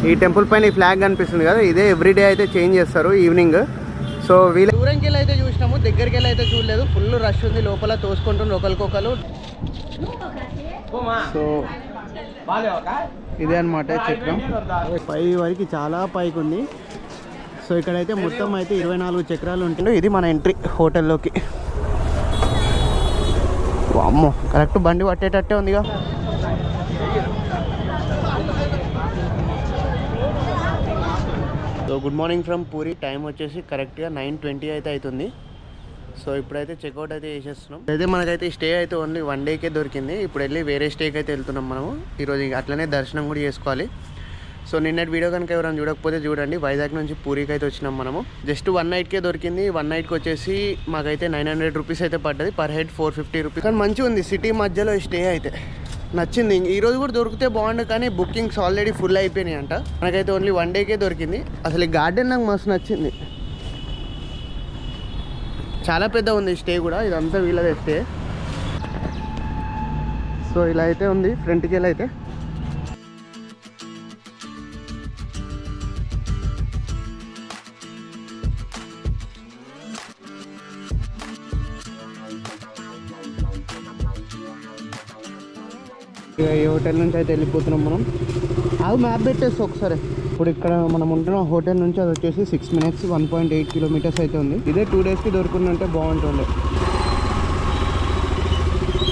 ఈ టెంపుల్ పైన ఈ ఫ్లాగ్ కనిపిస్తుంది కదా, ఇదే ఎవ్రీడే అయితే చేంజ్ చేస్తారు ఈవినింగ్. సో వీళ్ళు దూరంకి వెళ్ళి అయితే చూసినాము, దగ్గరికి వెళ్ళి అయితే చూడలేదు. ఫుల్ రష్ ఉంది, లోపల తోసుకుంటున్నారు ఒకరికొకరు. సో ఇదే అనమాట చక్రం. పై వరకు చాలా పైకి ఉంది. సో ఇక్కడైతే మొత్తం అయితే 24 చక్రాలు ఉంటాయి. ఇది మన ఎంట్రీ హోటల్లోకి. అమ్మో కరెక్ట్ బండి పట్టేటట్టే ఉందిగా. So good morning from puri. Time వచ్చేసి కరెక్ట్గా 9:20 అయితే అవుతుంది. సో ఇప్పుడైతే చెక్అవుట్ అయితే చేసేస్తున్నాం. అయితే మనకైతే స్టే అయితే ఓన్లీ 1 డేకే దొరికింది. ఇప్పుడు వెళ్ళి వేరే స్టేకి అయితే వెళ్తున్నాం మనము. ఈరోజు అట్లనే దర్శనం కూడా చేసుకోవాలి. సో నిన్నటి వీడియో కనుక ఎవరైనా చూడకపోతే చూడండి. వైజాగ్ నుంచి పూరికి అయితే వచ్చినాం మనము. జస్ట్ 1 నైట్కే దొరికింది. 1 నైట్కి వచ్చేసి మాకైతే 900 రూపీస్ అయితే పడ్డది. Per head 450 rupees. కానీ మంచిగా ఉంది, సిటీ మధ్యలో స్టే అయితే నచ్చింది. ఈరోజు కూడా దొరికితే బాగుండు, కానీ బుకింగ్స్ ఆల్రెడీ ఫుల్ అయిపోయినాయి అంట. మనకైతే ఓన్లీ 1 డేకే దొరికింది. అసలు ఈ గార్డెన్ నాకు మస్తు నచ్చింది, చాలా పెద్ద ఉంది స్టే కూడా. ఇదంతా వీళ్ళదే స్టే. సో ఇలా అయితే ఉంది ఫ్రంట్కి వెళ్ళి అయితే. ఈ హోటల్ నుంచి అయితే వెళ్ళిపోతున్నాం మనం. అది మ్యాప్ పెట్టేసి ఒకసారి. ఇప్పుడు ఇక్కడ మనం ఉంటున్న హోటల్ నుంచి అది వచ్చేసి 6 minutes 1.8 kilometers అయితే ఉంది. ఇదే 2 daysకి దొరుకుతుందంటే బాగుంటుంది.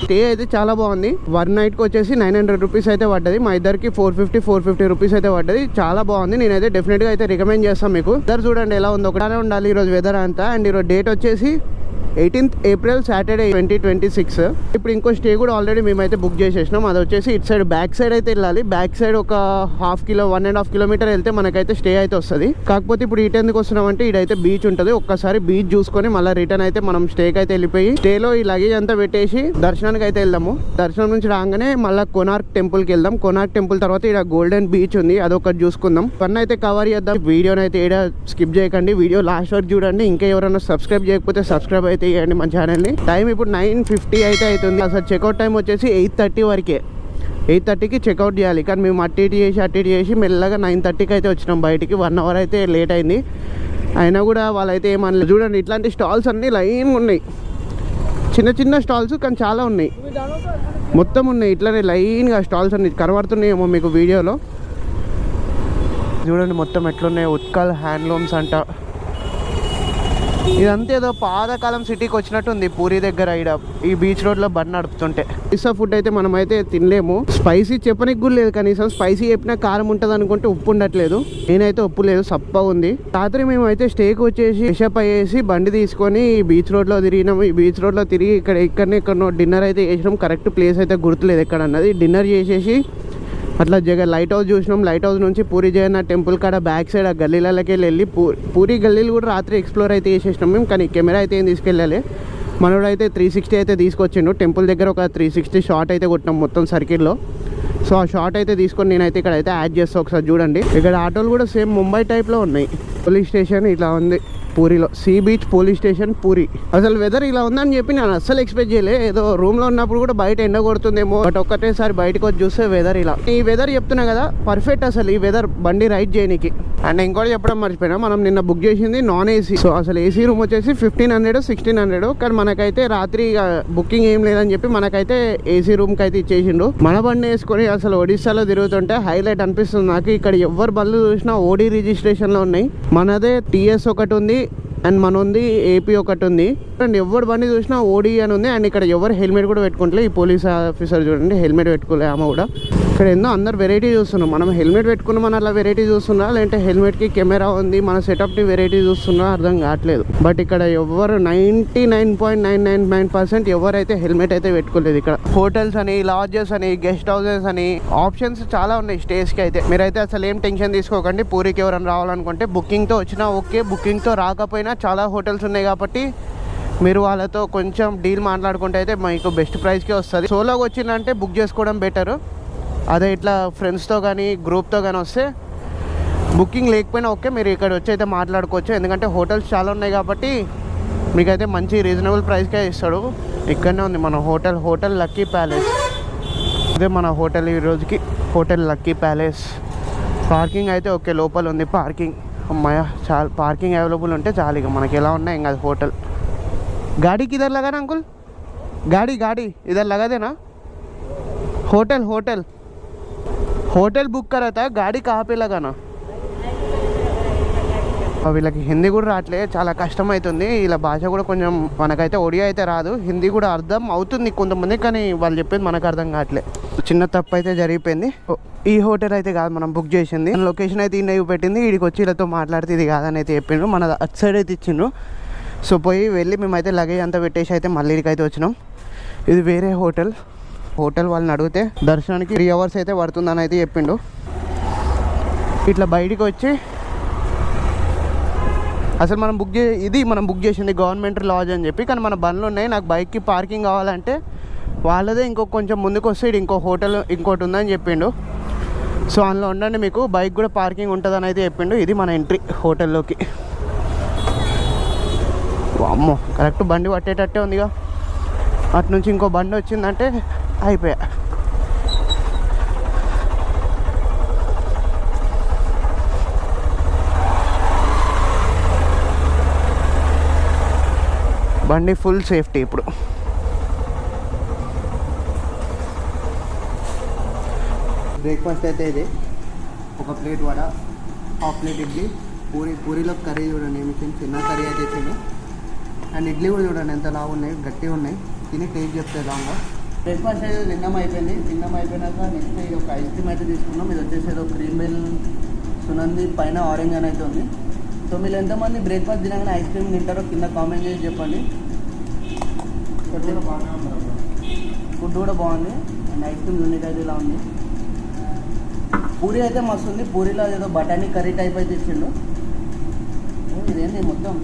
స్టే అయితే చాలా బాగుంది. 1 నైట్కి వచ్చేసి 900 రూపీస్ అయితే పడ్డది. మా ఇద్దరికి 450 రూపీస్ అయితే పడ్డది. చాలా బాగుంది. నేనైతే డెఫినెట్గా అయితే రికమెండ్ చేస్తాను మీకు. వెదర్ చూడండి ఎలా ఉంది, ఒకటానే ఉండాలి ఈరోజు వెదర్ అంతా. అండ్ ఈరోజు డేట్ వచ్చేసి 18th April Saturday 2026. ఇప్పుడు ఇంకో స్టే కూడా ఆల్రెడీ మేమైతే బుక్ చేసేసినాం. అది వచ్చేసి ఇటు సైడ్ బ్యాక్ సైడ్ అయితే వెళ్ళాలి. బ్యాక్ సైడ్ ఒక 1.5 kilometer వెళ్తే మనకైతే స్టే అయితే వస్తుంది. కాకపోతే ఇప్పుడు ఇటు ఎందుకు వస్తున్నామంటే ఇదైతే బీచ్ ఉంటుంది. ఒక్కసారి బీచ్ చూసుకొని మళ్ళీ రిటర్న్ అయితే మనం స్టేకి అయితే వెళ్ళిపోయి స్టేలో ఈ లగేజ్ అంతా పెట్టేసి దర్శనానికి అయితే వెళ్దాము. దర్శనం నుంచి రాగానే మళ్ళీ కొనార్క్ టెంపుల్కి వెళ్దాం. కొనార్క్ టెంపుల్ తర్వాత ఇక్కడ గోల్డెన్ బీచ్ ఉంది, అదొకటి చూసుకుందాం. పన్ను అయితే కవర్ చేద్దాం. వీడియోని అయితే ఏడా స్కిప్ చేయకండి, వీడియో లాస్ట్ వరకు చూడండి. ఇంకా ఎవరైనా సబ్స్క్రైబ్ చేయకపోతే సబ్స్క్రైబ్ అయితే చేయండి మన ఛానల్ని. టైం ఇప్పుడు 9:50 అయితే అవుతుంది. అసలు చెక్అవుట్ టైం వచ్చేసి 8:30 వరకే. 8:30కి చెక్అవుట్ చేయాలి. కానీ మేము అటు ఇటు చేసి మెల్లగా 9:30కి అయితే వచ్చినాం బయటికి. 1 hour అయితే లేట్ అయింది. అయినా కూడా వాళ్ళైతే ఏమన్నా. చూడండి ఇట్లాంటి స్టాల్స్ అన్నీ లైన్గా ఉన్నాయి, చిన్న చిన్న స్టాల్స్ కానీ చాలా ఉన్నాయి, మొత్తం ఉన్నాయి ఇట్లానే లైన్గా స్టాల్స్ అన్ని కనబడుతున్నాయేమో మీకు వీడియోలో. చూడండి మొత్తం ఎట్లున్నాయి. ఉత్కల్ హ్యాండ్లూమ్స్ అంట. ఇదంతా ఏదో పాతకాలం సిటీకి వచ్చినట్టు ఉంది పూరి దగ్గర. ఇక్కడ ఈ బీచ్ రోడ్లో బండి నడుపుతుంటే. పిజ్జా ఫుడ్ అయితే మనం అయితే తినలేము. స్పైసీ చెప్పనికి కూడా లేదు కనీసం. స్పైసీ చెప్పినా కారం ఉంటుంది అనుకుంటే ఉప్పు ఉండట్లేదు. నేనైతే ఉప్పు లేదు, సప్పగా ఉంది. రాత్రి మేము అయితే స్టేకి వచ్చేసి ఫ్రెషప్ అయ్యేసి బండి తీసుకొని ఈ బీచ్ రోడ్లో తిరిగినాము. ఈ బీచ్ రోడ్లో తిరిగి ఇక్కడ డిన్నర్ అయితే చేసినాం. కరెక్ట్ ప్లేస్ అయితే గుర్తులేదు ఎక్కడ అన్నది. డిన్నర్ చేసేసి అట్లా లైట్ హౌస్ చూసినాం. లైట్ హౌస్ నుంచి పూరి జగన్నాథ్ టెంపుల్ కాడ బ్యాక్ సైడ్ ఆ గల్లీలకి వెళ్ళి పూరి గల్లీలు కూడా రాత్రి ఎక్స్ప్లోర్ అయితే చేసేసినాం మేము. కానీ కెమెరా అయితే ఏం తీసుకెళ్ళాలి. మనోడు అయితే 360 అయితే తీసుకొచ్చిండు. టెంపుల్ దగ్గర ఒక 360 షాట్ అయితే కొట్టినాం మొత్తం సర్కిల్లో. సో ఆ షాట్ అయితే తీసుకొని నేనైతే ఇక్కడ అయితే యాడ్ చేస్తాను, ఒకసారి చూడండి. ఇక్కడ ఆటోలు కూడా సేమ్ ముంబై టైప్లో ఉన్నాయి. పోలీస్ స్టేషన్ ఇట్లా ఉంది పూరిలో. Sea beach police station Puri. అసలు వెదర్ ఇలా ఉందని చెప్పి నేను అస్సలు ఎక్స్పెక్ట్ చేయలే. ఏదో రూమ్లో ఉన్నప్పుడు కూడా బయట ఎండ కొడుతుందేమో, బట్ ఒక్కటేసారి బయటకు వచ్చి చూస్తే వెదర్ ఇలా. ఈ వెదర్ చెప్తున్నా కదా పర్ఫెక్ట్ అసలు ఈ వెదర్ బండి రైడ్ చేయడానికి. అండ్ ఇంకోటి చెప్పడం మర్చిపోయినా, మనం నిన్న బుక్ చేసింది నాన్ ఏసీ. సో అసలు ఏసీ రూమ్ వచ్చేసి 1500-1600. కానీ మనకైతే రాత్రి బుకింగ్ ఏం లేదని చెప్పి మనకైతే ఏసీ రూమ్కి అయితే ఇచ్చేసిండు. మన బండి వేసుకొని అసలు ఒడిస్సాలో తిరుగుతుంటే హైలైట్ అనిపిస్తుంది నాకు. ఇక్కడ ఎవరు బళ్ళు చూసినా ఓడి రిజిస్ట్రేషన్లో ఉన్నాయి. మనదే టీఎస్ ఒకటి ఉంది అండ్ మన ఉంది ఏపీ ఒకటి ఉంది. అండ్ ఎవరు బండి చూసినా ఓడి అని ఉంది. అండ్ ఇక్కడ ఎవరు హెల్మెట్ కూడా పెట్టుకుంటలే. ఈ పోలీస్ ఆఫీసర్ చూడండి హెల్మెట్ పెట్టుకోలే ఆమె కూడా. ఇక్కడ ఎన్నో అందరు వెరైటీ చూస్తున్నాం. మనం హెల్మెట్ పెట్టుకున్న మన అలా వెరైటీ చూస్తున్నా, లేదంటే హెల్మెట్కి కెమెరా ఉంది మన సెటప్ని వెరైటీ చూస్తున్నా అర్థం కావట్లేదు. బట్ ఇక్కడ ఎవరు 99.999% ఎవరైతే హెల్మెట్ అయితే పెట్టుకోలేదు. ఇక్కడ హోటల్స్ అని, లాడ్జెస్ అని, గెస్ట్ హౌసెస్ అని ఆప్షన్స్ చాలా ఉన్నాయి స్టేస్కి అయితే. మీరైతే అసలు ఏం టెన్షన్ తీసుకోకండి. పూరికి ఎవరైనా రావాలనుకుంటే బుకింగ్తో వచ్చినా ఓకే, బుకింగ్తో రాకపోయినా చాలా హోటల్స్ ఉన్నాయి కాబట్టి మీరు వాళ్ళతో కొంచెం డీల్ మాట్లాడుకుంటే అయితే మీకు బెస్ట్ ప్రైస్కే వస్తుంది. సోలోకి వచ్చిందంటే బుక్ చేసుకోవడం బెటర్. అదే ఇట్లా ఫ్రెండ్స్తో కానీ గ్రూప్తో కానీ వస్తే బుకింగ్ లేకపోయినా ఓకే, మీరు ఇక్కడ వచ్చి అయితే మాట్లాడుకోవచ్చు. ఎందుకంటే హోటల్స్ చాలా ఉన్నాయి కాబట్టి మీకైతే మంచి రీజనబుల్ ప్రైస్కే ఇస్తాడు. ఇక్కడనే ఉంది మన హోటల్ లక్కీ ప్యాలెస్. ఇదే మన హోటల్ ఈ రోజుకి, హోటల్ లక్కీ ప్యాలెస్. పార్కింగ్ అయితే ఓకే, లోపల ఉంది పార్కింగ్. అమ్మాయ చాలా పార్కింగ్ అవైలబుల్ ఉంటే చాలు, ఇక మనకి ఎలా ఉన్నాయి ఇంకా హోటల్. गाड़ी किधर लगा ना अंकुल? गाड़ी गाड़ी इधर लगा देना. होटल होटल होटल बुक करा था, गाड़ी कहाँ पे लगाना? వీళ్ళకి హిందీ కూడా రావట్లే, చాలా కష్టమవుతుంది. ఇలా భాష కూడా కొంచెం మనకైతే ఒడియా అయితే రాదు, హిందీ కూడా అర్థం అవుతుంది కొంతమంది, కానీ వాళ్ళు చెప్పేది మనకు అర్థం కావట్లే. చిన్న తప్పు అయితే జరిగిపోయింది. ఈ హోటల్ అయితే కాదు మనం బుక్ చేసింది. లొకేషన్ అయితే ఇన్నయ్య పెట్టింది, వీడికి వచ్చి వీళ్ళతో మాట్లాడితే ఇది కాదని అయితే చెప్పిండ్రు. మన అటు సైడ్ అయితే ఇచ్చిండ్రు. సో పోయి వెళ్ళి మేమైతే లగేజ్ అంతా పెట్టేసి అయితే మళ్ళీ ఇక్కడికైతే వచ్చినాం. ఇది వేరే హోటల్. వాళ్ళని అడిగితే దర్శనానికి 3 hours అయితే పడుతుందని అయితే చెప్పిండు. ఇట్లా బయటికి వచ్చి అసలు మనం బుక్ చేసింది గవర్నమెంట్ లాడ్జ్ అని చెప్పి, కానీ మన బండ్లు ఉన్నాయి. నాకు బైక్కి పార్కింగ్ కావాలంటే వాళ్ళదే కొంచెం ముందుకు వస్తే ఇంకో హోటల్ ఇంకోటి ఉందని చెప్పిండు. సో అందులో ఉండండి, మీకు బైక్ కూడా పార్కింగ్ ఉంటుందని అయితే చెప్పిండు. ఇది మన ఎంట్రీ హోటల్లోకి. అమ్మో కరెక్ట్ బండి పట్టేటట్టే ఉందిగా. అటు నుంచి ఇంకో బండి వచ్చిందంటే అయిపోయా. బండి ఫుల్ సేఫ్టీ. ఇప్పుడు బ్రేక్ఫాస్ట్ అయితే ఇది, ఒక plate vada, half plate idli, పూరీలో కర్రీ చూడండి ఏమి చిన్న కర్రీ అయితే ఇచ్చింది. అండ్ ఇడ్లీ కూడా చూడండి ఎంత లావు ఉన్నాయి, గట్టిగా ఉన్నాయి. తిని టేస్ట్ చెప్తే లాగా. బ్రేక్ఫాస్ట్ అయితే తిన్నాం అయిపోయినాక నెక్స్ట్ ఇది ఒక ఐస్ క్రీమ్ అయితే తీసుకున్నాం. ఇది వచ్చేసి ఏదో క్రీమ్ బెల్ సునంది, పైన ఆరెంజ్ అని అయితే ఉంది. సో మీరు ఎంతమంది బ్రేక్ఫాస్ట్ తినగానే ఐస్ క్రీమ్ తింటారో కింద కామెంట్ చేసి చెప్పండి. ఫుడ్ కూడా బాగుంది. అండ్ ఐస్ క్రీమ్ యూనిక్ అయితే ఇలా ఉంది. పూరి అయితే మస్తు ఉంది. పూరిలో ఏదో బఠానీ కర్రీ టైప్ అయితే ఇచ్చిండు. ఇదేంటి మొత్తం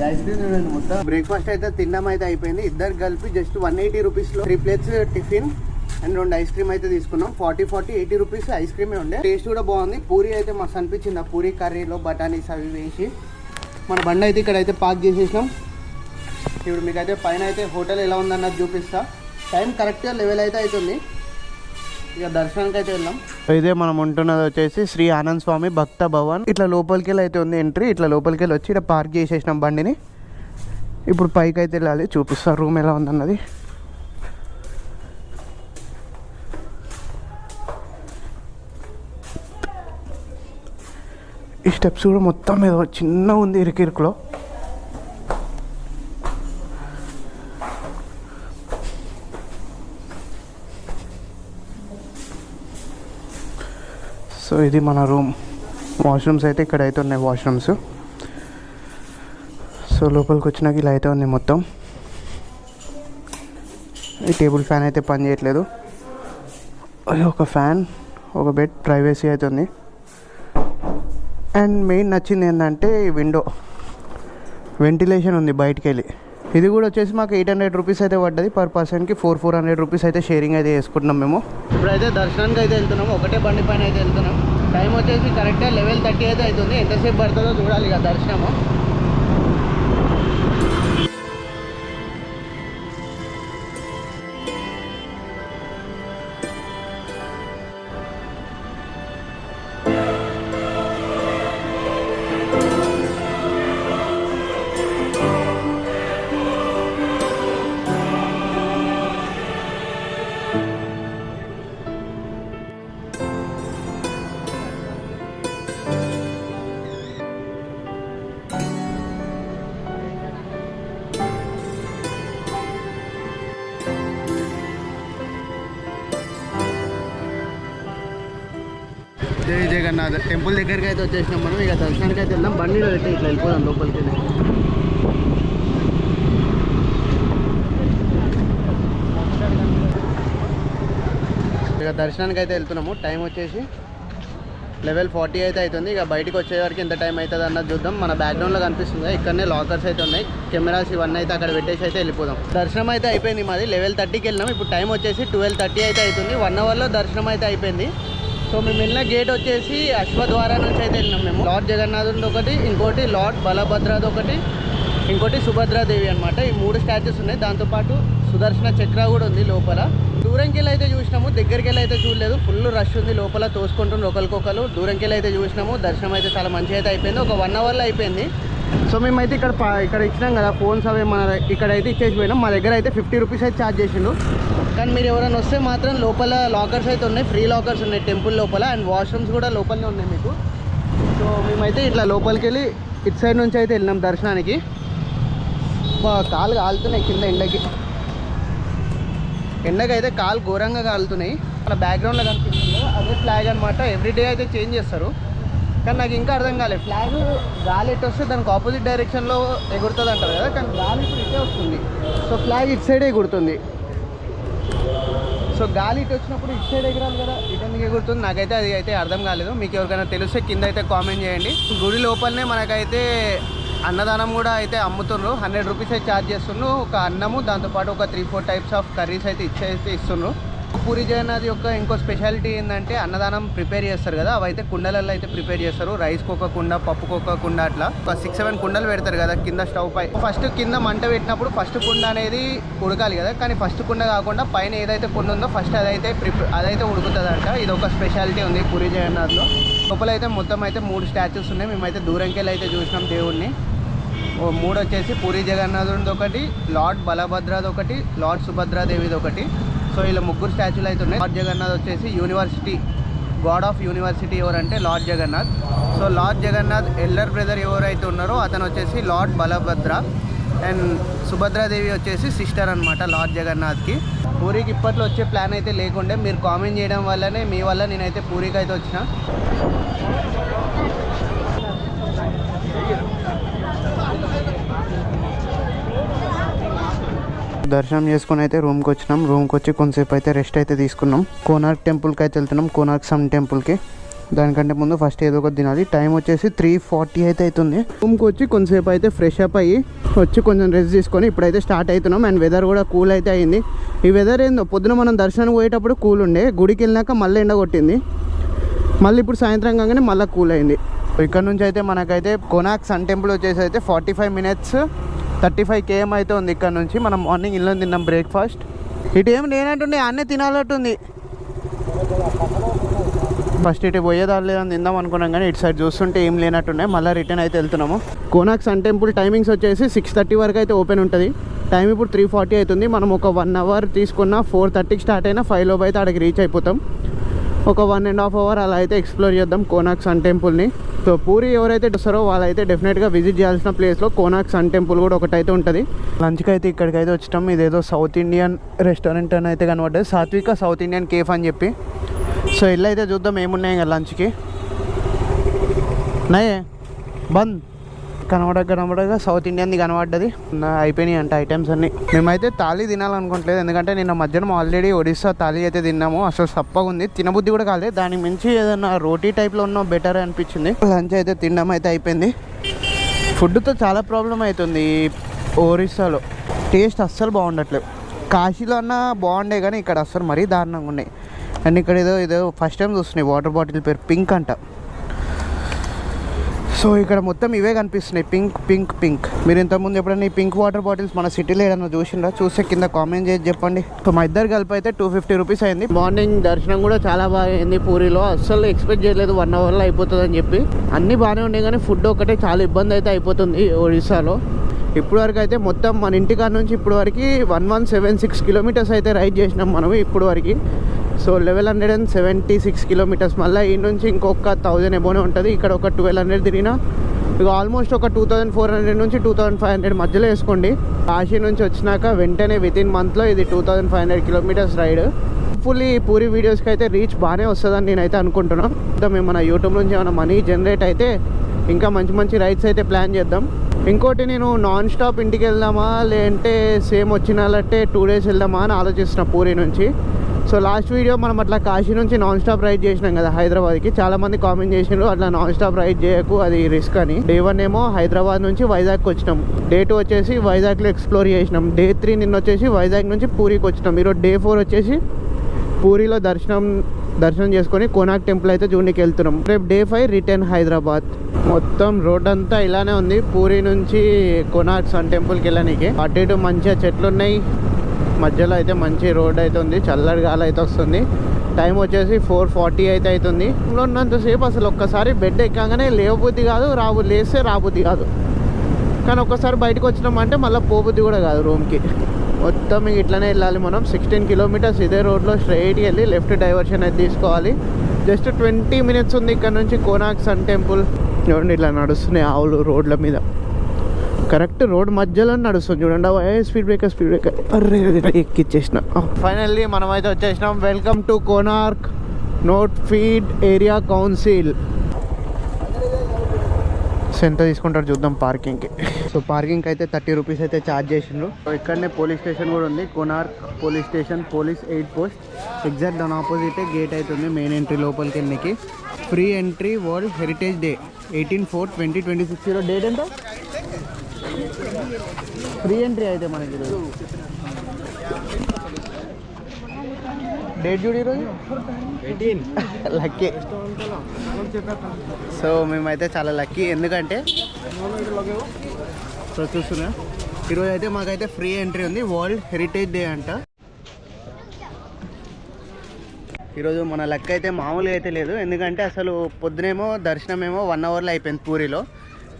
ఐస్ క్రీమ్ చూడండి మొత్తం. బ్రేక్ఫాస్ట్ అయితే తినడం అయితే అయిపోయింది. ఇద్దరు కలిపి జస్ట్ 180 రూపీస్లో 3 plates tiffin and 2 ice cream అయితే తీసుకున్నాం. 80 రూపీస్ ఐస్ క్రీమే ఉండే. టేస్ట్ కూడా బాగుంది. పూరి అయితే మస్తు అనిపించింది. ఆ పూరి కర్రీలో బఠానీస్ అవి వేసి మన బండి అయితే ఇక్కడ అయితే పార్క్ చేసేసినాం. ఇప్పుడు మీకైతే పైన అయితే హోటల్ ఎలా ఉందన్నది చూపిస్తా. టైం కరెక్ట్గా 11 అయితే అవుతుంది. ఇక దర్శనానికి అయితే వెళ్ళాం. ఇదే మనం ఉంటున్నది వచ్చేసి శ్రీ ఆనంద్ స్వామి భక్త భవన్. ఇట్లా లోపలికి వెళ్ళి అయితే ఉంది ఎంట్రీ. ఇట్లా లోపలికి వెళ్ళి వచ్చి ఇక్కడ పార్క్ చేసేసినాం బండిని. ఇప్పుడు పైకి అయితే వెళ్ళాలి, చూపిస్తా రూమ్ ఎలా ఉందన్నది. ఈ స్టెప్స్ కూడా మొత్తం ఏదో చిన్న ఉంది ఇరుకిరుకులో. సో ఇది మన రూమ్. వాష్రూమ్స్ అయితే ఇక్కడ అయితే ఉన్నాయి వాష్రూమ్స్. సో లోపలికి వచ్చినాక ఇలా అయితే ఉంది మొత్తం. ఈ టేబుల్ ఫ్యాన్ అయితే పని చేయట్లేదు. ఒక ఫ్యాన్, ఒక బెడ్, ప్రైవసీ అయితే ఉంది. అండ్ మెయిన్ నచ్చింది ఏంటంటే విండో వెంటిలేషన్ ఉంది బయటికి వెళ్ళి. ఇది కూడా వచ్చేసి మాకు 800 రూపీస్ అయితే పడ్డది. పర్ పర్సన్కి 400 రూపీస్ అయితే షేరింగ్ అయితే వేసుకుంటున్నాం మేము. ఇప్పుడైతే దర్శనానికి అయితే వెళ్తున్నాం. ఒకటే బండి పైన అయితే వెళ్తున్నాం. టైం వచ్చేసి కరెక్ట్గా 11:30 అయితే అవుతుంది. ఎంతసేపు పడుతుందో చూడాలి ఇక దర్శనము. జై జగన్నాథ్ టెంపుల్ దగ్గరికి అయితే వచ్చేసినాం మనం. ఇక దర్శనానికి అయితే వెళ్దాం. బండిలో పెట్టి ఇట్లా వెళ్ళిపోదాం లోపలికి. ఇక దర్శనానికి అయితే వెళ్తున్నాము. టైం వచ్చేసి 11:40 అయితే అవుతుంది. ఇక బయటకు వచ్చేవరకు ఎంత టైం అవుతుంది అన్నది చూద్దాం. మన బ్యాక్గ్రౌండ్లో కనిపిస్తుంది, ఇక్కడనే లాకర్స్ అయితే ఉన్నాయి. కెమెరాస్ ఇవన్నీ అయితే అక్కడ పెట్టేసి అయితే వెళ్ళిపోదాం. దర్శనం అయితే అయిపోయింది మాది. 11:30కి వెళ్ళినాం. ఇప్పుడు టైం వచ్చేసి 12:30 అయితే అవుతుంది. 1 అవర్లో దర్శనం అయితే అయిపోయింది. సో మేము వెళ్ళిన గేట్ వచ్చేసి అశ్వద్వారా నుంచి అయితే వెళ్ళినాం మేము. లార్డ్ జగన్నాథుడు ఒకటి, ఇంకోటి లార్డ్ బలభద్రది ఒకటి, ఇంకోటి సుభద్రాదేవి అనమాట. ఈ 3 స్టాచ్యూస్ ఉన్నాయి. దాంతోపాటు సుదర్శన చక్ర కూడా ఉంది లోపల. దూరంకి వెళ్ళి అయితే చూసినాము, దగ్గరికి వెళ్ళి అయితే చూడలేదు. ఫుల్ రష్ ఉంది లోపల, తోసుకుంటున్నారు ఒకరికొకరు. దూరంకి వెళ్ళి అయితే చూసినాము. దర్శనం అయితే చాలా మంచిగా అయితే అయిపోయింది, ఒక 1 అవర్లో అయిపోయింది. సో మేమైతే ఇక్కడ ఇచ్చినాం కదా ఫోన్స్ అవి మన ఇక్కడైతే ఇచ్చేసి పోయినాం. మా దగ్గర అయితే 50 రూపీస్ అయితే ఛార్జ్ చేసిండు. కానీ మీరు ఎవరైనా వస్తే మాత్రం లోపల లాకర్స్ అయితే ఉన్నాయి, ఫ్రీ లాకర్స్ ఉన్నాయి టెంపుల్ లోపల, అండ్ వాష్రూమ్స్ కూడా లోపలనే ఉన్నాయి మీకు. సో మేమైతే ఇట్లా లోపలికి వెళ్ళి ఇటు సైడ్ నుంచి అయితే వెళ్ళినాం దర్శనానికి. కాలు కాలుతున్నాయి కింద ఎండకైతే కాలు ఘోరంగా కాలుతున్నాయి. మన బ్యాక్గ్రౌండ్లో కనిపిస్తుంది అదే ఫ్లాగ్ అనమాట. ఎవ్రీడే అయితే చేంజ్ చేస్తారు, కానీ నాకు ఇంకా అర్థం కాలేదు. ఫ్లాగ్ గాలి ఎటు వస్తే దానికి ఆపోజిట్ డైరెక్షన్లో ఎగురుతుంది అంటారు కదా, కానీ గాలి ఇప్పుడు ఇటే వస్తుంది. సో ఫ్లాగ్ ఇటు సైడే ఎగురుతుంది. సో గాలి ఇటు వచ్చినప్పుడు ఇటు సైడ్ ఎగరాలి కదా, ఇటు ఎందుకు ఎగురుతుంది నాకైతే అది అయితే అర్థం కాలేదు. మీకు ఎవరికైనా తెలిస్తే కింద అయితే కామెంట్ చేయండి. గుడి లోపలనే మనకైతే అన్నదానం కూడా అయితే అమ్ముతున్నారు. 100 రూపీస్ అయితే ఛార్జ్ చేస్తున్నారు. ఒక అన్నము దాంతోపాటు ఒక 3-4 టైప్స్ ఆఫ్ కర్రీస్ అయితే ఇస్తున్నారు. పూరి జగన్నాథ్ యొక్క ఇంకో స్పెషాలిటీ ఏంటంటే అన్నదానం ప్రిపేర్ చేస్తారు కదా, అవి అయితే కుండలలో అయితే ప్రిపేర్ చేస్తారు. రైస్కి ఒక కుండ, పప్పుకి ఒక కుండ, అట్లా ఒక 6-7 కుండలు పెడతారు కదా కింద స్టవ్ పై. ఫస్ట్ కింద మంట పెట్టినప్పుడు ఫస్ట్ కుండ అనేది ఉడకాలి కదా, కానీ ఫస్ట్ కుండ కాకుండా పైన ఏదైతే కుండ ఉందో ఫస్ట్ అదైతే ఉడుకుతుందంట. ఇది ఒక స్పెషాలిటీ ఉంది పూరి జగన్నాథ్లో. లోపల అయితే మొత్తం అయితే 3 స్టాచ్యూస్ ఉన్నాయి. మేమైతే దూరంకి వెళ్ళి అయితే చూసినాం దేవుడిని. 3 వచ్చేసి పూరి జగన్నాథుడిది ఒకటి, లార్డ్ బలభద్రది ఒకటి, లార్డ్ సుభద్రాదేవిది ఒకటి. సో ఇలా 3 స్టాచ్యూలు అయితే ఉన్నాయి. లార్డ్ జగన్నాథ్ వచ్చేసి యూనివర్సిటీ, గాడ్ ఆఫ్ యూనివర్సిటీ ఎవరంటే lord Jagannath. So lord Jagannath elder brother ఎవరైతే ఉన్నారో అతను వచ్చేసి లార్డ్ బలభద్ర, అండ్ సుభద్రాదేవి వచ్చేసి సిస్టర్ అనమాట లార్డ్ జగన్నాథ్కి. పూరికి ఇప్పట్లో వచ్చే ప్లాన్ అయితే లేకుండే, మీరు కామెంట్ చేయడం వల్లనే మీ వల్ల నేనైతే పూరికి అయితే వచ్చిన. దర్శనం చేసుకుని అయితే రూమ్కి వచ్చినాం. రూమ్కి వచ్చి కొంతసేపు అయితే రెస్ట్ అయితే తీసుకున్నాం. కోనార్క్ టెంపుల్కి అయితే వెళ్తున్నాం, కోనార్క్ సన్ టెంపుల్కి. దానికంటే ముందు ఫస్ట్ ఏదో ఒకటి తినాలి. టైం వచ్చేసి 3:40 అయితే అవుతుంది. రూమ్కి వచ్చి కొంతసేపు అయితే ఫ్రెష్ అప్ అయ్యి వచ్చి కొంచెం రెస్ట్ తీసుకొని ఇప్పుడైతే స్టార్ట్ అవుతున్నాం. అండ్ వెదర్ కూడా కూల్ అయితే అయింది. ఈ వెదర్ ఏందో పొద్దున మనం దర్శనానికి పోయేటప్పుడు కూల్ ఉండే, గుడికి వెళ్ళినాక మళ్ళీ ఎండ కొట్టింది, మళ్ళీ ఇప్పుడు సాయంత్రం కాగానే మళ్ళీ కూల్ అయింది. ఇక్కడ నుంచి అయితే మనకైతే కోనార్క్ సన్ టెంపుల్ వచ్చేసి అయితే 45 మినిట్స్ 35 km అయితే ఉంది ఇక్కడ నుంచి. మనం మార్నింగ్ ఇల్లు తిన్నాం బ్రేక్ఫాస్ట్. ఇటు ఏం లేనట్టుండి అన్నీ తినాలట్టుంది. ఫస్ట్ ఇటు పోయేదాన్ని తిందాం అనుకున్నాం, కానీ ఇటు సైడ్ చూస్తుంటే ఏం లేనట్టున్నాయి. మళ్ళీ రిటర్న్ అయితే వెళ్తున్నాము. కోనార్క్ సన్ టెంపుల్ టైమింగ్స్ వచ్చేసి 6:30 వరకు అయితే ఓపెన్ ఉంటుంది. టైం ఇప్పుడు 3:40 అవుతుంది. మనం ఒక 1 అవర్ తీసుకున్న 4:30కి స్టార్ట్ అయినా 5 లోపు అయితే అక్కడికి రీచ్ అయిపోతాం. ఒక 1.5 అవర్ అలా అయితే ఎక్స్ప్లోర్ చేద్దాం కోనార్క్ సన్ టెంపుల్ని. సో పూరి ఎవరైతే వస్తారో వాళ్ళైతే డెఫినెట్గా విజిట్ చేయాల్సిన ప్లేస్లో కోనార్క్ సన్ టెంపుల్ కూడా ఒకటైతే ఉంటుంది. లంచ్కి అయితే ఇక్కడికైతే వచ్చాం. ఇదేదో సౌత్ ఇండియన్ రెస్టారెంట్ అని అయితే కనబడ్డది, సాత్విక సౌత్ ఇండియన్ కేఫ్ అని చెప్పి. సో ఇల్లు అయితే చూద్దాం ఏమున్నాయి ఇంకా లంచ్కి. నయే బంద్ కనబడగా సౌత్ ఇండియన్ది కనబడ్డది. అయిపోయినాయి అంట ఐటమ్స్ అన్నీ. మేమైతే థాలీ తినాలనుకోవట్లేదు, ఎందుకంటే నిన్న మధ్యాహ్నం ఆల్రెడీ ఒడిస్సా థాలీ అయితే తిన్నాము. అసలు సప్పగా ఉంది, తినబుద్ధి కూడా కాలేదు. దానికి మించి ఏదైనా రోటీ టైప్లో ఉన్న బెటర్ అనిపించింది. లంచ్ అయితే తినడం అయితే అయిపోయింది. ఫుడ్తో చాలా ప్రాబ్లం అవుతుంది ఒరిస్సాలో. టేస్ట్ అస్సలు బాగుండట్లేదు. కాశీలో అన్నా బాగుండే కానీ ఇక్కడ అస్సలు మరీ దారుణంగా ఉన్నాయి. అండ్ ఇక్కడ ఏదో ఫస్ట్ టైం చూస్తున్నాయి వాటర్ బాటిల్ పేరు పింక్ అంట. సో ఇక్కడ మొత్తం ఇవే కనిపిస్తున్నాయి, పింక్ పింక్ పింక్. మీరు ఇంతకుముందు ఎప్పుడైనా ఈ పింక్ వాటర్ బాటిల్స్ మన సిటీలో ఏదైనా చూసిండ్రా? చూస్తే కింద కామెంట్ చేసి చెప్పండి. సో మా ఇద్దరు కలిపి అయితే 250 రూపీస్ అయింది. మార్నింగ్ దర్శనం కూడా చాలా బాగా అయింది పూరిలో. అస్సలు ఎక్స్పెక్ట్ చేయలేదు 1 అవర్లో అయిపోతుంది అని చెప్పి. అన్నీ బాగానే ఉన్నాయి కానీ ఫుడ్ ఒకటే చాలా ఇబ్బంది అయితే అయిపోతుంది ఒడిస్సాలో. ఇప్పుడు వరకు అయితే మొత్తం మన ఇంటికాడ నుంచి ఇప్పుడు వరకు 1176 కిలోమీటర్స్ అయితే రైడ్ చేసినాం మనం ఇప్పుడు వరకు. So 1176 kilometres. మళ్ళీ ఈ నుంచి ఇంకొక 1000 ఎబోనే ఉంటుంది. ఇక్కడ ఒక 1200 తిరిగినా ఇక ఆల్మోస్ట్ ఒక 2400 నుంచి 2500 మధ్యలో వేసుకోండి. కాశీ నుంచి వచ్చినాక వెంటనే వితిన్ మంత్లో ఇది 2500 కిలోమీటర్స్ రైడ్. ఫుల్లీ పూరి వీడియోస్కి అయితే రీచ్ బాగానే వస్తుందని నేనైతే అనుకుంటున్నాను. మేము మన యూట్యూబ్ నుంచి ఏమైనా మనీ జనరేట్ అయితే ఇంకా మంచి మంచి రైడ్స్ అయితే ప్లాన్ చేద్దాం. ఇంకోటి నేను నాన్ స్టాప్ ఇంటికి వెళ్దామా లేదంటే సేమ్ వచ్చినట్టే 2 days వెళ్దామా అని ఆలోచిస్తున్నా పూరి నుంచి. సో లాస్ట్ వీడియో మనం అట్లా కాశీ నుంచి నాన్ స్టాప్ రైడ్ చేసినాం కదా హైదరాబాద్కి. చాలామంది కామెంట్ చేసినారు అట్లా నాన్ స్టాప్ రైడ్ చేయకు, అది రిస్క్ అని. Day 1 ఏమో హైదరాబాద్ నుంచి వైజాగ్కి వచ్చినాం. Day 2 వచ్చేసి వైజాగ్లో ఎక్స్ప్లోర్ చేసినాం. Day 3 నిన్న వచ్చేసి వైజాగ్ నుంచి పూరికి వచ్చినాం. ఈరోజు Day 4 వచ్చేసి పూరిలో దర్శనం చేసుకొని కోనార్క్ టెంపుల్ అయితే చూడడానికి వెళ్తున్నాం. రేపు Day 5 రిటర్న్ హైదరాబాద్. మొత్తం రోడ్ అంతా ఇలానే ఉంది పూరి నుంచి కోనార్క్ సన్ టెంపుల్కి వెళ్ళడానికి. అటు ఇటు మంచిగా చెట్లు ఉన్నాయి, మధ్యలో అయితే మంచి రోడ్ అయితే ఉంది, చల్లటి గాలి అయితే వస్తుంది. టైం వచ్చేసి 4:40 అయితే అవుతుంది. ఇంట్లో ఉన్నంతసేపు అసలు ఒక్కసారి బెడ్ ఎక్కగానే లేవబుద్ధి కాదు, లేస్తే రాబుద్ధి కాదు. కానీ ఒక్కసారి బయటకు వచ్చినామంటే మళ్ళీ పోబుద్ధి కూడా కాదు రూమ్కి. మొత్తం ఇట్లనే వెళ్ళాలి మనం. 16 కిలోమీటర్స్ ఇదే రోడ్లో స్ట్రైట్కి వెళ్ళి లెఫ్ట్ డైవర్షన్ అయితే తీసుకోవాలి. జస్ట్ 20 మినిట్స్ ఉంది ఇక్కడ నుంచి కోనార్క్ సన్ టెంపుల్. చూడండి ఇట్లా నడుస్తున్నాయి ఆవులు రోడ్ల మీద. కరెక్ట్ రోడ్ మధ్యలో నడుస్తుంది చూడండి. స్పీడ్ బ్రేకర్ అర్రే ఎక్కిచ్చేసిన. ఫైనల్లీ మనం అయితే వచ్చేసినాం. Welcome to Konark notified area council. ఎంత తీసుకుంటారు చూద్దాం పార్కింగ్కి. సో పార్కింగ్కి అయితే 30 రూపీస్ అయితే ఛార్జ్ చేసిండ్రు. సో ఇక్కడనే పోలీస్ స్టేషన్ కూడా ఉంది, Konark police station, police 8 post. Exact దాని ఆపోజిటే గేట్ అవుతుంది మెయిన్ ఎంట్రీ లోపలికి వెళ్ళడానికి. Free entry world heritage day 18/4/2026. Date ఎంత? ఫ్రీ ఎంట్రీ అయితే మనకి డేట్ చూడు ఈరోజు 18 లక్కీ. సో మేమైతే చాలా లక్కీ, ఎందుకంటే సో చూస్తున్నా ఈరోజు అయితే మాకైతే ఫ్రీ ఎంట్రీ ఉంది. వరల్డ్ హెరిటేజ్ డే అంట. ఈరోజు మన లక్ అయితే మామూలుగా అయితే లేదు, ఎందుకంటే అసలు పొద్దునేమో దర్శనమేమో 1 అవర్లో అయిపోయింది పూరిలో.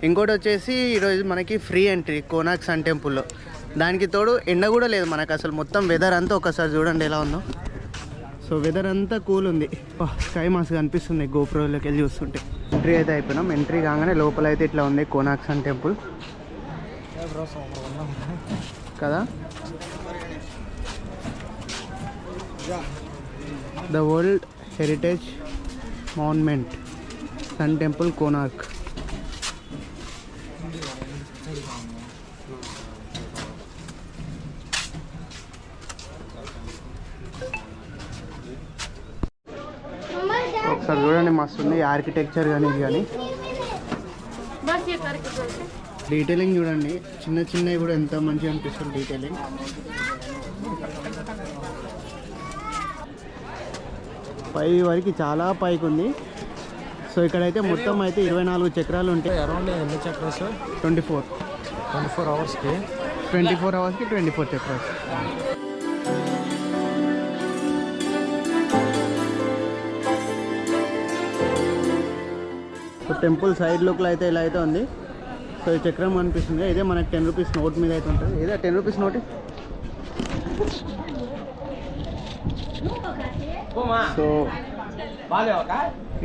ఇంకోటి వచ్చేసి ఈరోజు మనకి ఫ్రీ ఎంట్రీ కోనార్క్ సన్ టెంపుల్లో. దానికి తోడు ఎండ కూడా లేదు మనకు అసలు. మొత్తం వెదర్ అంతా ఒకసారి చూడండి ఎలా ఉందో. సో వెదర్ అంతా కూల్ ఉంది. స్కై మాస్గా అనిపిస్తుంది గోపురంలోకి వెళ్ళి చూస్తుంటే. ఎంట్రీ అయితే అయిపోయినాం. ఎంట్రీ కాగానే లోపల అయితే ఇట్లా ఉంది కోనార్క్ సన్ టెంపుల్ కదా. The world heritage monument sun temple Konark. ఒకసారి చూడండి మస్తు ఉంది ఆర్కిటెక్చర్ కానీ ఇది కానీ. డీటెయిలింగ్ చూడండి, చిన్న చిన్నవి కూడా ఎంత మంచిగా అనిపిస్తుంది డీటెయిలింగ్. పై వరకు చాలా పైకి ఉంది. సో ఇక్కడైతే మొత్తం అయితే 24 చక్రాలు ఉంటాయి. అరౌండ్ ఎన్ని చక్రాస్? 24 అవర్స్కి 24 చక్రాస్. సో టెంపుల్ సైడ్ లుక్లో అయితే ఇలా అయితే ఉంది. సో ఈ చక్రం అనిపిస్తుంది. ఇదే మనకి 10 రూపీస్ నోట్ మీద అయితే ఉంటుంది. ఇదే 10 రూపీస్ నోట్. సో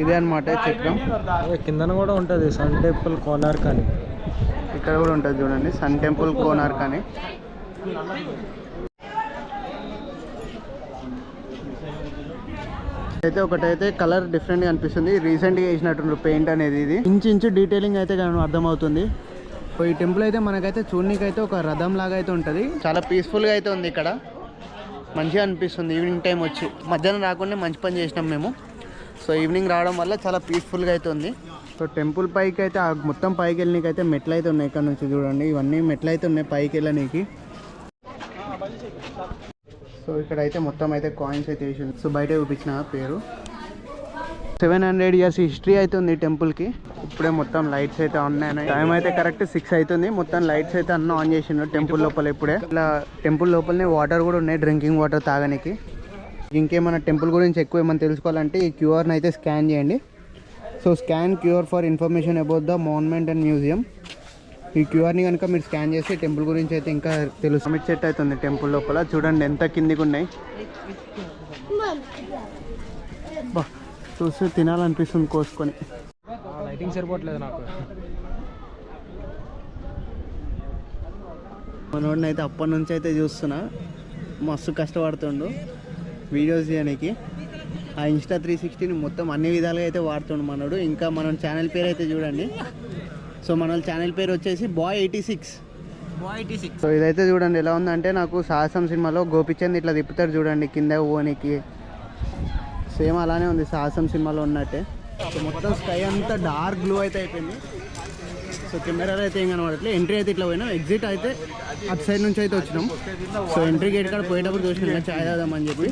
ఇదే అనమాట చక్రం. కిందన కూడా ఉంటుంది సన్ టెంపుల్ కోనార్క్ అని. ఇక్కడ కూడా ఉంటుంది చూడండి సన్ టెంపుల్ కోనార్క్ అని. అయితే ఒకటైతే కలర్ డిఫరెంట్గా అనిపిస్తుంది. రీసెంట్గా వేసినట్టు పెయింట్ అనేది. ఇది ఇంచు డీటెయిలింగ్ అయితే కానీ అర్థమవుతుంది. సో ఈ టెంపుల్ అయితే మనకైతే చూడనీకి అయితే ఒక రథం లాగా అయితే ఉంటుంది. చాలా పీస్ఫుల్గా అయితే ఉంది ఇక్కడ. మంచిగా అనిపిస్తుంది ఈవినింగ్ టైం వచ్చి. మధ్యాహ్నం రాకుండా మంచి పని చేసినాం మేము. సో ఈవినింగ్ రావడం వల్ల చాలా పీస్ఫుల్గా అయితే ఉంది. సో టెంపుల్ పైకి అయితే మొత్తం పైకి వెళ్ళనీకి అయితే మెట్లు అయితే ఉన్నాయి. ఇక్కడ నుంచి చూడండి ఇవన్నీ మెట్లు అయితే ఉన్నాయి పైకి వెళ్ళనీకి. సో ఇక్కడ అయితే మొత్తం అయితే కాయిన్స్ అయితే వేసింది. సో బయట చూపించిన పేరు 700 years హిస్టరీ అయితే ఉంది టెంపుల్కి. ఇప్పుడే మొత్తం లైట్స్ అయితే ఆన్ అయినాయి. టైం అయితే కరెక్ట్ 6 అవుతుంది. మొత్తం లైట్స్ అయితే అన్నీ ఆన్ చేసిండు టెంపుల్ లోపల. ఇప్పుడే ఇలా టెంపుల్ లోపలనే వాటర్ కూడా ఉన్నాయి, డ్రింకింగ్ వాటర్ తాగడానికి. ఇంకేమైనా టెంపుల్ గురించి ఎక్కువ ఏమైనా తెలుసుకోవాలంటే ఈ క్యూఆర్ని అయితే స్కాన్ చేయండి. So scan QR for information about the monument and museum. ఈ క్యూఆర్ని కనుక మీరు స్కాన్ చేసి టెంపుల్ గురించి అయితే ఇంకా తెలుసు. సమిట్ సెట్ అవుతుంది టెంపుల్ లోపల. చూడండి ఎంత కిందికి ఉన్నాయి. చూస్తే తినాలనిపిస్తుంది కోసుకొని. లైటింగ్ సరిపోవట్లేదు నాకు. మనోడిని అయితే అప్పటి నుంచి అయితే చూస్తున్నా, మస్తు కష్టపడుతుండు వీడియోస్ చేయడానికి. ఆ ఇన్స్టా 360ని మొత్తం అన్ని విధాలుగా అయితే వాడుతుండు మనోడు. ఇంకా మన ఛానల్ పేరు అయితే చూడండి. సో మన ఛానల్ పేరు వచ్చేసి Boy86. సో ఇదైతే చూడండి ఎలా ఉందంటే, నాకు సాహసం సినిమాలో గోపిచంద్ ఇట్లా తిప్పుతారు చూడండి కింద ఓనికి. సేమ్ అలానే ఉంది సాహసం సినిమాలో ఉన్నట్టే. సో మొత్తం స్కై అంతా డార్క్ బ్లూ అయితే అయిపోయింది. సో కెమెరాలో అయితే ఏం కనబడట్లేదు. ఎంట్రీ అయితే ఇట్లా పోయినాం. ఎగ్జిట్ అయితే అటు సైడ్ నుంచి అయితే వచ్చినాం. సో ఎంట్రీ గేట్ కాడ పోయేటప్పుడు చూసినాం చాయ్ తాగుదామని చెప్పి.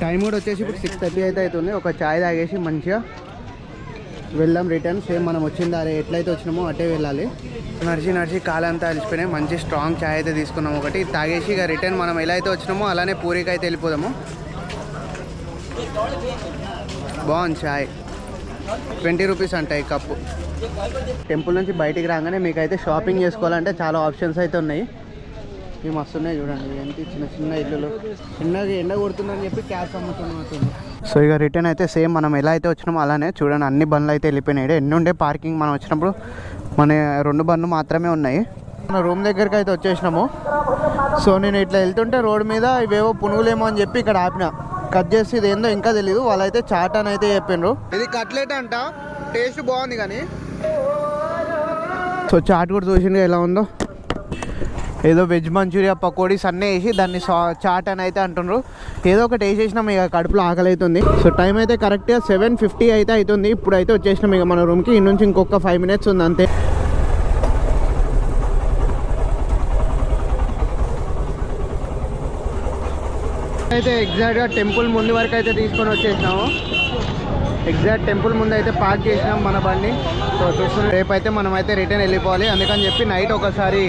టైం కూడా వచ్చేసి ఇప్పుడు 6:30 అయితే అవుతుంది. ఒక చాయ్ తాగేసి మంచిగా వెళ్దాం రిటర్న్. సేమ్ మనం వచ్చింది అరే ఎట్లయితే వచ్చినామో అటే వెళ్ళాలి. నడిచి కాలంతా అలిసిపోయినాయి. మంచి స్ట్రాంగ్ చాయ్ అయితే తీసుకున్నాం ఒకటి తాగేసి ఇక రిటర్న్ మనం ఎలా అయితే వచ్చినామో అలానే పూరికి అయితే వెళ్ళిపోదాము. బాగుంది చాయ్, 20 రూపీస్ అంట ఈ కప్పు. టెంపుల్ నుంచి బయటికి రాగానే మీకు అయితే షాపింగ్ చేసుకోవాలంటే చాలా ఆప్షన్స్ అయితే ఉన్నాయి. ఇవి మస్తు ఉన్నాయి చూడండి. ఎంత చిన్న ఇల్లులు, చిన్నగా ఎండ కొడుతుందని చెప్పి క్యాష్ అమ్ముతున్నట్టుంది. సో ఇక రిటర్న్ అయితే సేమ్ మనం ఎలా అయితే వచ్చినామో అలానే చూడండి. అన్ని బండ్లు అయితే వెళ్ళిపోయినాయి. ఎన్ని ఉండే పార్కింగ్ మనం వచ్చినప్పుడు మన 2 బండ్లు మాత్రమే ఉన్నాయి. మన రూమ్ దగ్గరికి అయితే వచ్చేసినాము. సో నేను ఇట్లా వెళ్తుంటే రోడ్ మీద ఇవేవో పునుగులేమో అని చెప్పి ఇక్కడ ఆపిన. కట్ చేసి ఇది ఏందో ఇంకా తెలియదు. వాళ్ళైతే చాట్ అని అయితే చెప్పిండ్రు. ఇది కట్లెట్ అంట, టేస్ట్ బాగుంది కానీ. సో చాట్ కూడా చూసింది ఎలా ఉందో. ఏదో వెజ్ మంచూరియా పకోడీస్ అన్నీ వేసి దాన్ని చాట్ అని అయితే అంటున్నారు. ఏదో ఒకటి వేసేసినాం. ఇక కడుపులో ఆకలి అవుతుంది. సో టైం అయితే కరెక్ట్గా 7:50 అయితే అవుతుంది. ఇప్పుడు అయితే వచ్చేసినాం ఇక మన రూమ్కి. ఇన్ని నుంచి ఇంకొక 5 minutes ఉంది అంతే. అయితే ఎగ్జాక్ట్గా టెంపుల్ ముందు వరకు అయితే తీసుకొని వచ్చేసినాము. ఎగ్జాక్ట్ టెంపుల్ ముందు అయితే పార్క్ చేసినాం మన బండి. సో చూస్తున్న రేపైతే మనం అయితే రిటర్న్ వెళ్ళిపోవాలి. అందుకని చెప్పి నైట్ ఒకసారి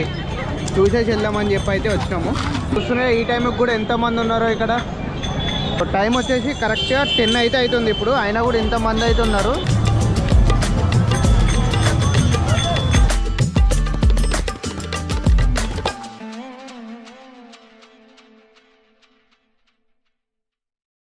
చూసేసి వెళ్దామని చెప్పి అయితే వచ్చినాము. చూస్తున్నా ఈ టైంకి కూడా ఎంతమంది ఉన్నారో ఇక్కడ. టైం వచ్చేసి కరెక్ట్గా 10 అయితే అవుతుంది ఇప్పుడు. అయినా కూడా ఇంతమంది అయితే ఉన్నారు.